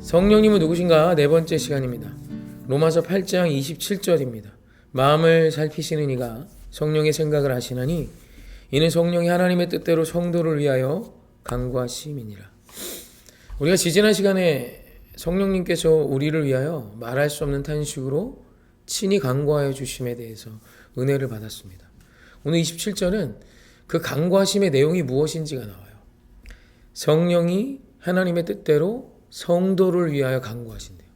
성령님은 누구신가? 네 번째 시간입니다. 로마서 8장 27절입니다. 마음을 살피시는 이가 성령의 생각을 하시나니 이는 성령이 하나님의 뜻대로 성도를 위하여 간구하심이니라. 우리가 지지난 시간에 성령님께서 우리를 위하여 말할 수 없는 탄식으로 친히 간구하여 주심에 대해서 은혜를 받았습니다. 오늘 27절은 그 간구하심의 내용이 무엇인지가 나와요. 성령이 하나님의 뜻대로 성도를 위하여 간구하신대요.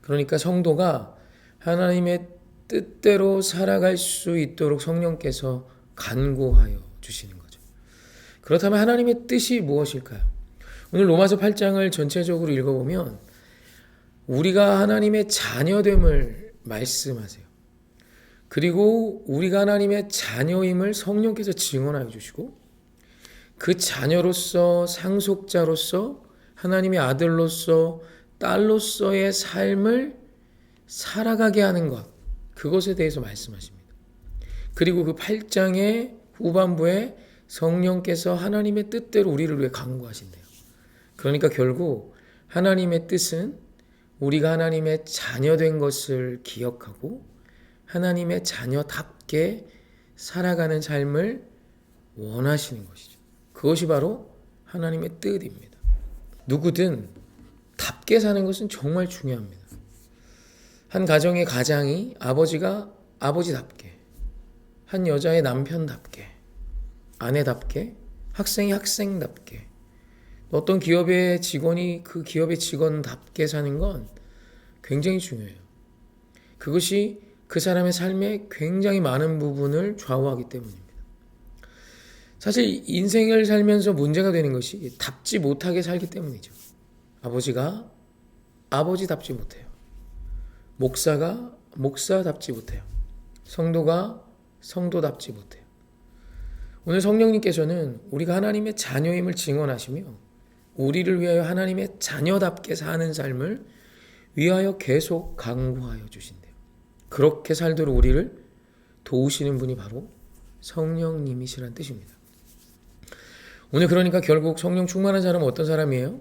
그러니까 성도가 하나님의 뜻대로 살아갈 수 있도록 성령께서 간구하여 주시는 거죠. 그렇다면 하나님의 뜻이 무엇일까요? 오늘 로마서 8장을 전체적으로 읽어보면 우리가 하나님의 자녀됨을 말씀하세요. 그리고 우리가 하나님의 자녀임을 성령께서 증언하여 주시고 그 자녀로서 상속자로서 하나님의 아들로서 딸로서의 삶을 살아가게 하는 것, 그것에 대해서 말씀하십니다. 그리고 그 8장의 후반부에 성령께서 하나님의 뜻대로 우리를 위해 간구하신대요. 그러니까 결국 하나님의 뜻은 우리가 하나님의 자녀된 것을 기억하고 하나님의 자녀답게 살아가는 삶을 원하시는 것이죠. 그것이 바로 하나님의 뜻입니다. 누구든 답게 사는 것은 정말 중요합니다. 한 가정의 가장이 아버지가 아버지답게, 한 여자의 남편답게, 아내답게, 학생이 학생답게, 어떤 기업의 직원이 그 기업의 직원답게 사는 건 굉장히 중요해요. 그것이 그 사람의 삶의 굉장히 많은 부분을 좌우하기 때문입니다. 사실 인생을 살면서 문제가 되는 것이 답지 못하게 살기 때문이죠. 아버지가 아버지답지 못해요. 목사가 목사답지 못해요. 성도가 성도답지 못해요. 오늘 성령님께서는 우리가 하나님의 자녀임을 증언하시며 우리를 위하여 하나님의 자녀답게 사는 삶을 위하여 계속 간구하여 주신대요. 그렇게 살도록 우리를 도우시는 분이 바로 성령님이시란 뜻입니다. 오늘 그러니까 결국 성령 충만한 사람은 어떤 사람이에요?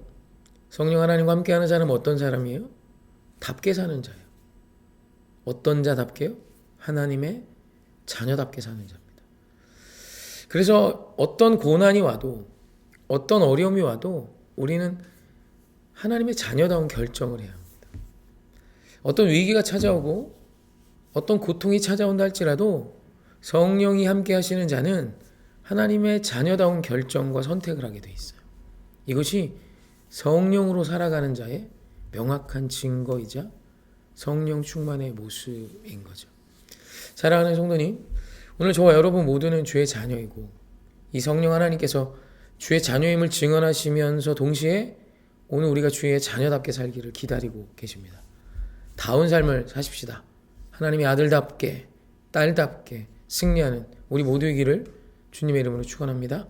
성령 하나님과 함께하는 사람은 어떤 사람이에요? 답게 사는 자예요. 어떤 자답게요? 하나님의 자녀답게 사는 자입니다. 그래서 어떤 고난이 와도 어떤 어려움이 와도 우리는 하나님의 자녀다운 결정을 해야 합니다. 어떤 위기가 찾아오고 어떤 고통이 찾아온다 할지라도 성령이 함께 하시는 자는 하나님의 자녀다운 결정과 선택을 하게 돼 있어요. 이것이 성령으로 살아가는 자의 명확한 증거이자 성령 충만의 모습인 거죠. 사랑하는 성도님, 오늘 저와 여러분 모두는 주의 자녀이고 이 성령 하나님께서 주의 자녀임을 증언하시면서 동시에 오늘 우리가 주의 자녀답게 살기를 기다리고 계십니다. 다운 삶을 사십시다. 하나님의 아들답게 딸답게 승리하는 우리 모두이기를 주님의 이름으로 축원합니다.